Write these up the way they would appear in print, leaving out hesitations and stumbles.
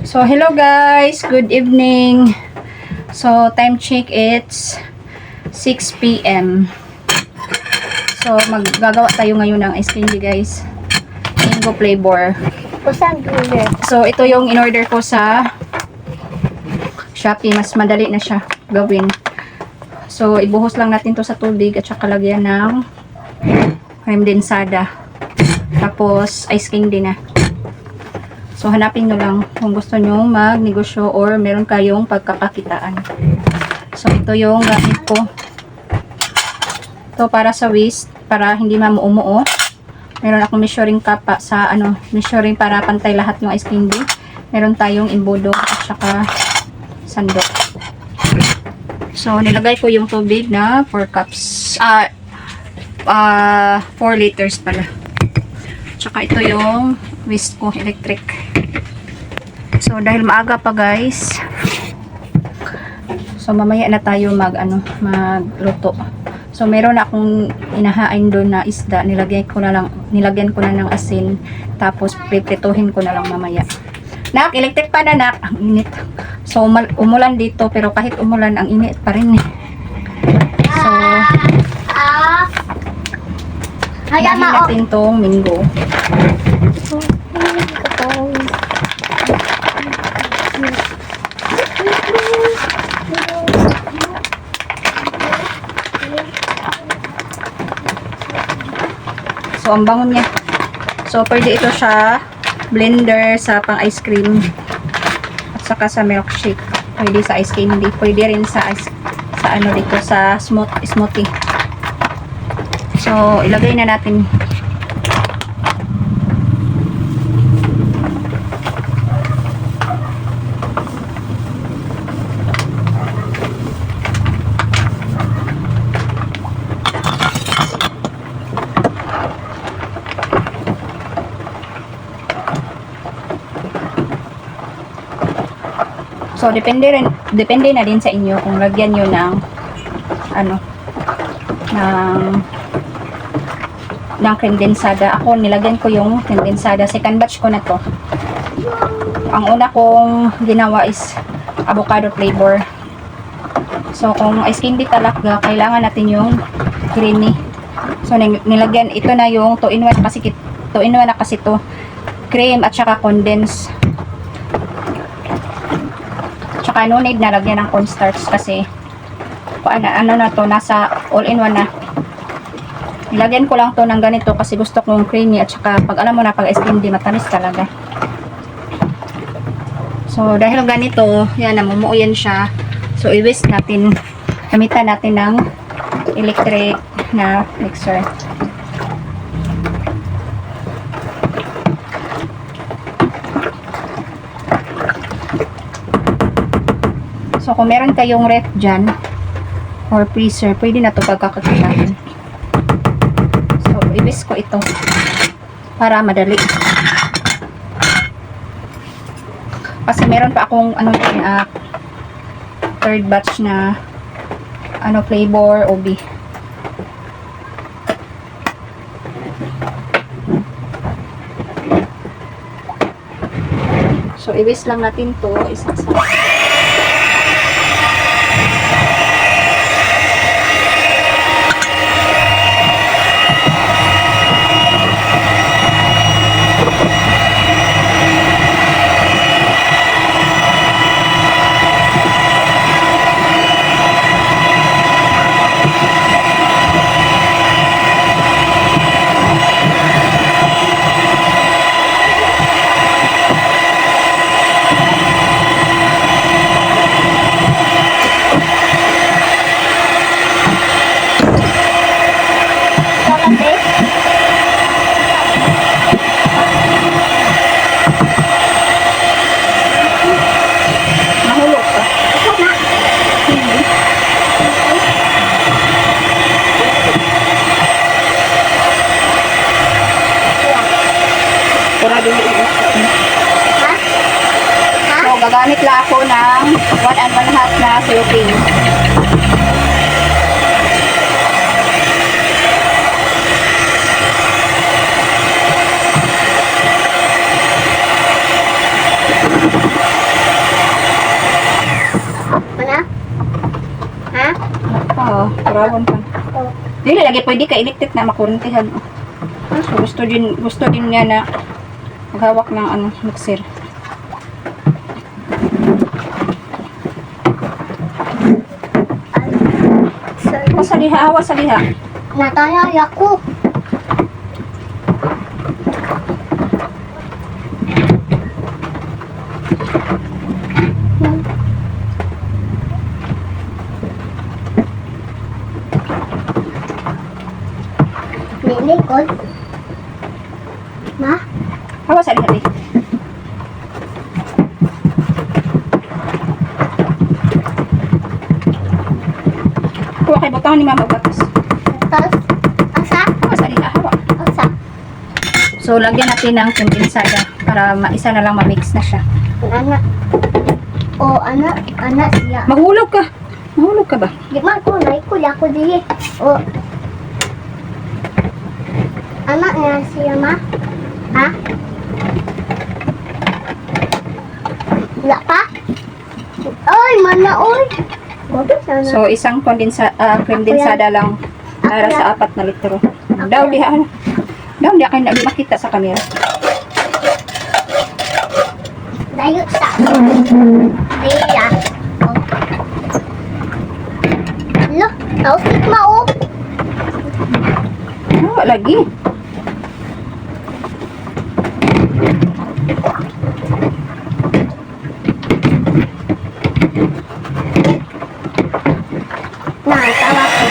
So, hello guys. Good evening. So, time check, it's 6 p.m. So, maggagawa tayo ngayon ng ice candy guys. Mango flavor. So, ito yung in-order ko sa Shopee. Mas madali na siya gawin. So, ibuhos lang natin to sa tubig at saka lagyan ng condensada. Tapos, ice candy na. So, hanapin nyo lang kung gusto nyo magnegosyo or meron kayong pagkakakitaan. So, ito yung gamit ko. Ito para sa waist, para hindi mamuumuo. Meron akong measuring cup sa measuring para pantay lahat yung ice candy. Meron tayong imbudo at saka sandok. So, nilagay ko yung tubig na 4 cups. 4 liters pala. Tsaka ito yung whisk ko, electric. So, dahil maaga pa guys. So, mamaya na tayo magluto. So, meron akong inahain doon na isda. Nilagyan ko na ng asin. Tapos, piprituhin ko na lang mamaya. Nak, electric pa na nak. Ang init. So, umulan dito. Pero kahit umulan, ang init pa rin eh. So, hayain natin tong mango. So, ang bangon niya. So, pwede ito sa blender, sa pang ice cream, at saka sa milkshake. Pwede sa ice candy. Pwede rin sa dito, sa smoothie. So, ilagay na natin. So, depende na din sa inyo kung lagyan nyo ng condensada. Ako, nilagyan ko yung condensada. Second batch ko na to. Ang una kong ginawa is avocado flavor. So, kung ice candy talaga, kailangan natin yung creamy. So, nilagyan, ito na yung 2-in-1 kasi 2-in-1 na kasi to. Cream at saka condense. Tsaka no need na lagyan ng cornstarch kasi na to, nasa all-in-one na. Nilagyan ko lang to ng ganito kasi gusto kong creamy at saka pag alam mo na pag ice candy matamis talaga. So dahil ganito, yan, namumuo yan siya. So i-whisk natin, gamitan natin ng electric na mixer. So, kung meron kayong ref dyan, or freezer, pwede na ito pagkakakitaan. So, i-whisk ko ito para madali. Kasi meron pa akong third batch na flavor OB. So, i-whisk lang natin to isang-isang. So, gagamit lang ako ng 1 1/2 na cellophane. Sarawon pa. Dili lagi pwede ka electric na makurintihan. So gusto din niya na maghawak ng ano, mixer. Hawa sa liha. Natayay ako. Nilikod. Ma? Hawa sa liha. Kuha kay butang ni mama ugatas. Tapos, asa? Hawa sa liha, hawa. Asa? So, lagyan natin ng kondensada para isa na lang ma-mix na siya. Anak. Anak siya. Mahulog ka. Mahulog ka ba? Di man ko, naikul ako diye. O. Anak nga siya, ma? Ha? Wala pa? Ay, mana, oy. Bakit sana? So, isang kondensada lang para sa 4 na litro. Daw, diha. Daw, diha kayo na makita sa camera. Dayo sa. Daya. Lo, tausik mo. Oh, lagi. Nah, tawa ko.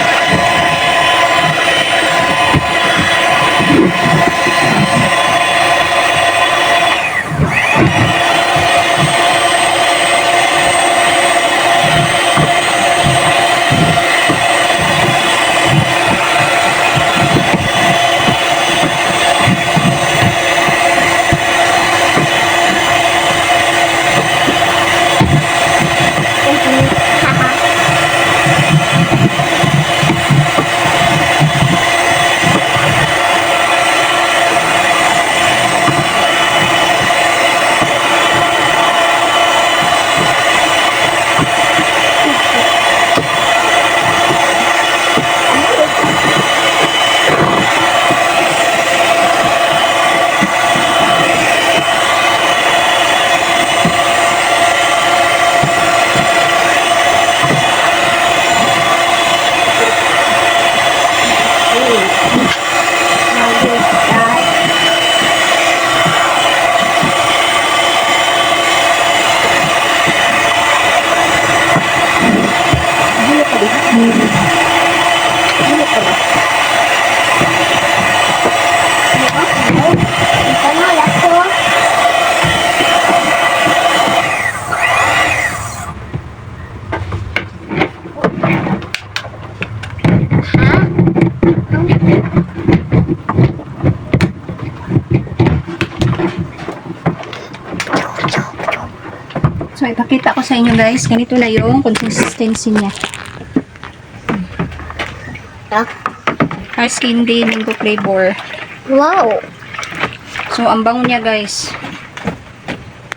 So, ipakita ko sa inyo guys. Ganito na yung consistency niya. Ice candy mango flavor. Wow. So, ang bango niya guys.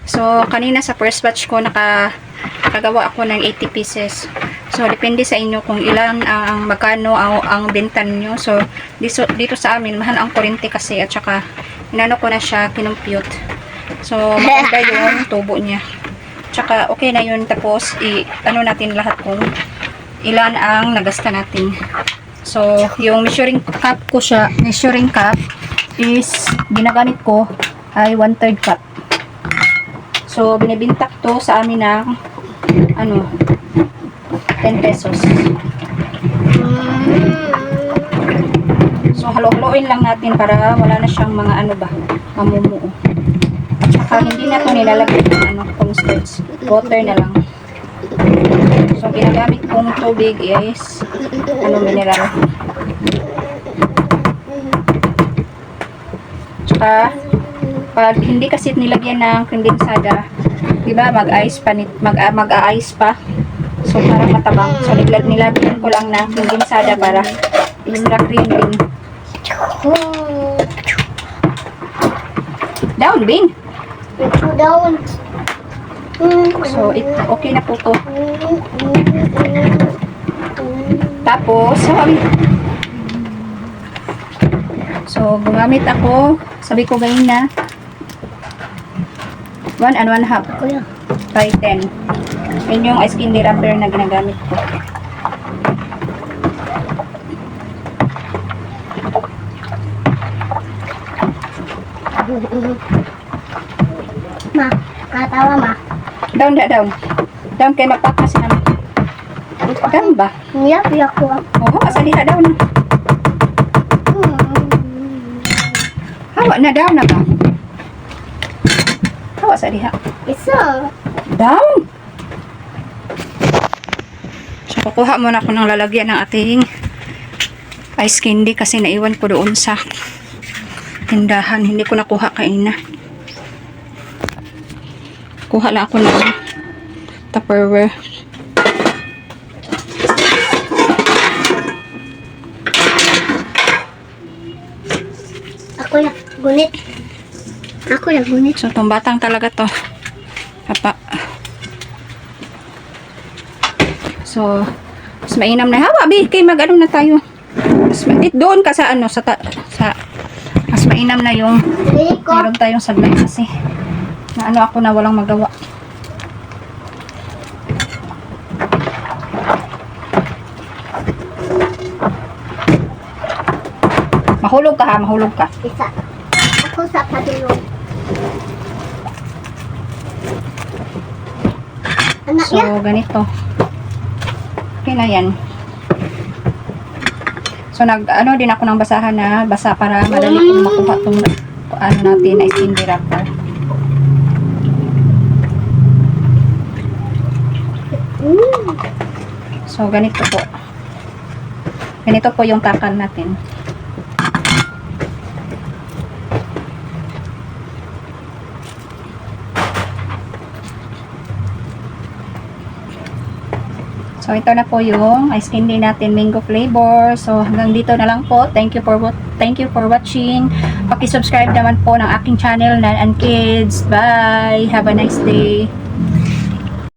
So, kanina sa first batch ko nakagawa ako ng 80 pieces. So, depende sa inyo kung ilan ang magkano ang benta niyo. So, dito sa amin, mahal ang kurente kasi at saka inano ko na siya, kinumpute. So, maganda yung tubo niya. Tsaka, okay na yun. Tapos, ano natin lahat kung ilan ang nagasta natin. So, yung measuring cup ko siya, measuring cup is, ginagamit ko ay 1/3 cup. So, binibintak to sa amin ng, 10 pesos. So, halo-haloin lang natin para wala na siyang mga mamumuo. Tsaka, hindi na to nilalagay ng cornstarch. Water na lang. So, ginagamit kong tubig is, mineral. Tsaka, pag hindi kasi nilagyan ng kondensada, diba, mag-ice pa. So, parang matabang. So, nilagyan ko lang ng kondensada para extra creamy. Down, Bing! Ito down. So, okay na po to. Tapos, gumamit ako, sabi ko ganyan na, 1 and 1/2 Kuya. by 10. Yun yung ice candy wrapper na ginagamit ko. Ma, katawa ma. Down. Down kay magpapas naman. Down ba? Niya, piya ko. Oo, asa diha down. Hawa na down na ba? Hawa sa diha. Isa. Down. So, kukuha muna ako ng lalagyan ng ating ice candy kasi naiwan ko doon sa tindahan. Hindi ko nakuha kaina. Kuha lang ako ng Tupperware. Ako na, gunit. Ako na, gunit. So, itong batang talaga to. Papa. So, mas mainam na. Hawa, bi. Kay mag-ano na tayo. Doon ka sa ano, mas mainam na yung Dili ko. meron tayong sablay kasi na ano ako na walang magawa. Mahulog ka ha, mahulog ka. Isa. Ako sa padulong. Anak So, ya. ganito. Okay na yan. So, ano din ako ng basahan na basa para madali kong makuha itong ano natin na candy wrapper. So, ganito po. Ganito po yung takal natin. So, ito na po yung ice candy natin, mango flavor. So, hanggang dito na lang po. Thank you for watching. Paki-subscribe naman po ng aking channel, Nan and Kids. Bye! Have a nice day!